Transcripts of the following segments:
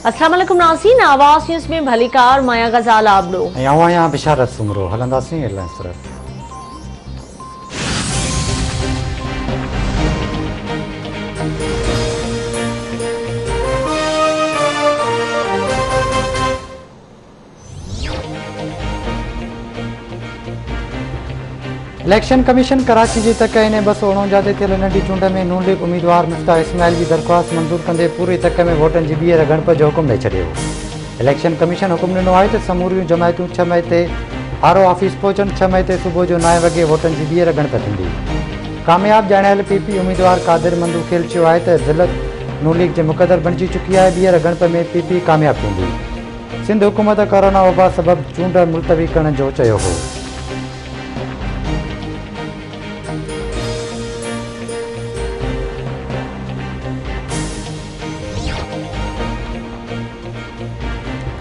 अस्सलाम वालेकुम नाज़रीन, आवाज़ न्यूज़ में भलीकार माया गज़ाल आबड़ो यहाँ बिशारत सुमरो हलंदासीं एयरलाइंस तरफ। इलेक्शन कमीशन कराची जी तक इन 249 थियल नंढी चूंड में नून लीग उम्मीदवार मुफ्ता इस्माइल की दरख्वास्त मंजूर कंदे पूरी तक में वोटन की ॿीहर ॻणप जो हुकुम ॾेई छॾियो। इलेक्शन कमीशन हुकुम ॾिनो आहे त समूरियूं जमायतूं 6 मई ते आरओ ऑफिस पहुचनि। 6 मई ते सुबुह जो 9 वॻे वोटन की ॿीहर ॻणप थींदी। कामयाब ॼाणायल पीपी उम्मीदवार कादिर मंदूखेल चयो आहे त ज़िलत नून लीग जे मुक़दर बणिजी चुकी आहे। ॿीहर ॻणप में पीपी कामयाब थींदी। सिंध हुकूमत कोरोना वबा सबबि चूंड मुलतवी करण जो चयो हो।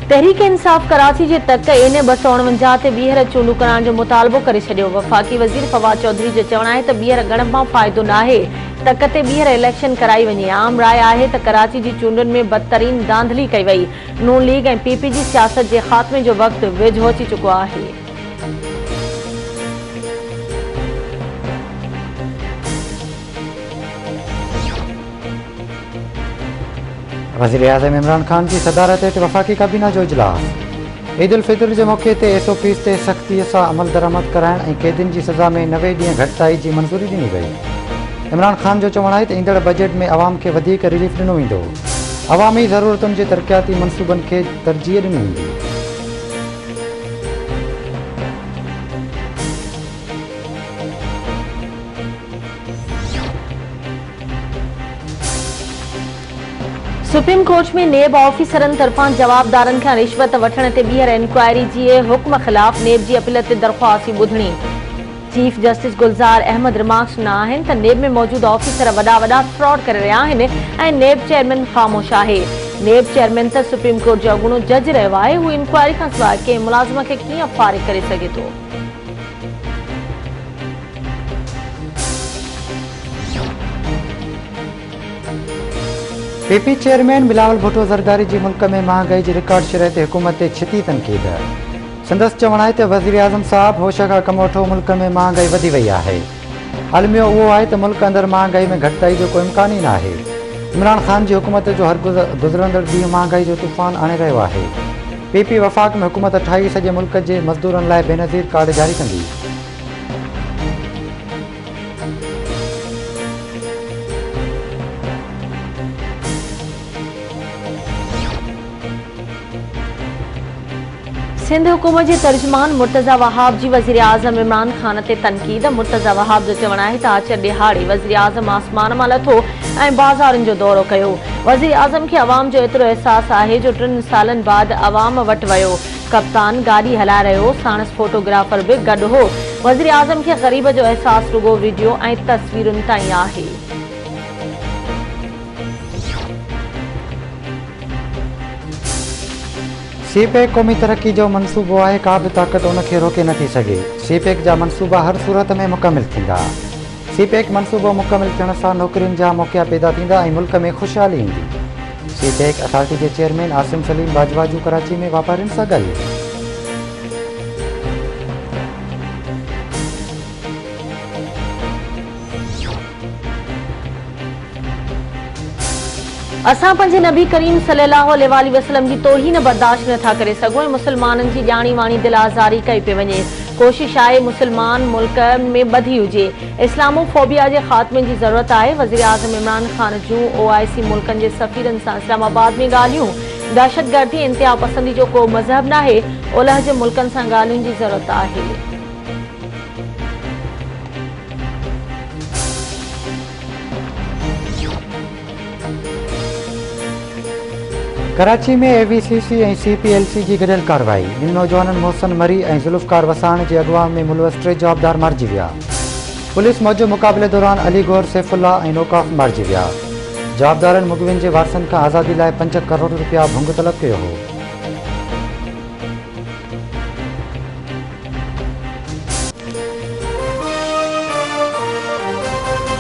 तहरीक इंसाफ कराची जे तक एन 249 ते ॿीहर चूंडू करण जो मुतालबो करे छॾियो। वफ़ाक़ी वज़ीर फवाद चौधरी जो चवणु आहे त ॿीहर ॻणप मां फ़ाइदो नाहे। तक ते ॿीहर इलेक्शन कराई वञे। आम राय आहे त कराची जी चूंडुनि में बदतरीन धांधली कई वई। नून लीग ऐं पीपी जी सियासत जे ख़ात्मे जो वक़्तु वेझो अची चुको आहे। वज़ीर आज़म इमरान खान की सदारत हेठि वफ़ाक़ी काबीना जो इजलास। ईद उल फितर के मौके ते SOPs ते सख़्तीअ सां अमल दरामद कराइण ऐं क़ैदियुनि जी सज़ा में 90 ॾींहं घटिताई जी मंज़ूरी ॾिनी वई। इमरान खान जो चवणु आहे त ईंदड़ बजट में अवाम खे वधीक रिलीफ ॾिनो वेंदो। अवामी ज़रूरतुनि जे तरक़ियाती मनसूबनि खे तरजीह ॾिनी वेंदी। सुप्रीम कोर्ट में नेब ऑफिसरनि तरफ़ां जवाबदारनि खां रिश्वत वठण ते ॿीहर इंक्वायरी जे हुक्म ख़िलाफ़ नेब जी अपील ते दरख़्वास्त ॿुधणी। Chief justice Gulzar Ahmed remarks ॾिना आहिनि त नेब में मौजूद ऑफिसर वॾा फ्रॉड करे रहिया आहिनि ऐं नेब चेयरमैन ख़ामोश आहे। नेब चेयरमैन त सुप्रीम कोर्ट जो अॻूणो जज रहियो आहे। हू इंक्वायरी खां सवाइ कंहिं मुलाज़िम खे कीअं फारिग करे सघे थो। पीपी चेयरमैन बिलावल भुट्टो ज़रदारी जी मुल्क में महांगाई की रिकॉर्ड शरह ते हुकूमत ते छिती तनक़ीद। संदसि चवणु आहे त वज़ीर आज़म साहब होश खां कमु वठो, मुल्क में महांगाई वधी वई आहे। आलमियो उहो आहे त मुल्क अंदरि महांगाई में घटिताई जो कोई इम्कान ई न आहे। इमरान खान जी हुकूमत जो हर गुज़रंदड़ ॾींहुं महांगाई जो तूफ़ान आणे रहियो आहे। पीपी वफ़ाक़ में हुकूमत ठाही सॼे मुल्क जे मज़दूरनि लाइ बेनज़ीर कार्ड जारी कंदी। सिंध हुकूमत जे तर्जुमान मुर्तज़ा वहाब जी वज़ीर आज़म इमरान खान ते तनक़ीद। मुर्तज़ा वहाब जो चवणु आहे त आचर ॾिहाड़े वज़ीर आज़म आसमान मां लथो ऐं बाज़ारुनि जो दौरो कयो। वज़ीर आज़म खे अवाम जो एतिरो अहसासु आहे जो 3 सालनि बाद अवाम वटि वियो। कप्तान गाॾी हलाए रहियो, साणस फोटोग्राफर बि गॾु हो। वज़ीर आज़म खे ग़रीब जो अहसासु रुगो वीडियो ऐं तस्वीरुनि ताईं आहे। CPEC क़ौमी तरक्की जो मनसूबो आहे। का बि ताक़त उनखे रोके नथी सघे। CPEC जा मनसूबा हर सूरत में मुकमिल थींदा। CPEC मनसूबो मुकमिल थियण सां नौकरियुनि जा मौक़ा पैदा थींदा ऐं मुल्क में ख़ुशहाली ईंदी। CPEC अथॉरिटी के चेयरमैन आसिम सलीम बाजवा जूं कराची में वापारियुनि सां ॻाल्हियूं। असां पंहिंजे नबी करीम सल्लल्लाहु अलैहि वसल्लम जी तौहीन बर्दाश्त नथा करे सघूं ऐं मुसलमाननि जी ॼाणी वाणी दिल आज़ारी कई पई वञे। कोशिश आहे मुसलमान मुल्क में ॿधी हुजे। इस्लामोफोबिया जे ख़ात्मे जी ज़रूरत आहे। वज़ीर आज़म इमरान खान जूं OIC मुल्कनि जे सफ़ीरनि सां इस्लामाबाद में ॻाल्हियूं। दहशतगर्दी इंतिहा पसंदी जो को मज़हब नाहे। ओलह जे मुल्कनि सां ॻाल्हियुनि जी ज़रूरत आहे। कराची में AVCC ऐं CPLC जी गॾियल कार्रवाई। ॿिनि नौजवाननि मोहसन मरी ऐं ज़ुल्फ़कार वसाण जे अॻुवान में मुलवस 3 जवाबदार मारिजी विया। पुलिस मौजूदु मुक़ाबले दौरान अली गौर सैफुल्ला ऐं नौकाफ़ मारिजी विया। जवाबदारनि मुग़विन जे वारसनि खां आज़ादी लाइ 5 करोड़ रुपया भुंग तलब कयो हो।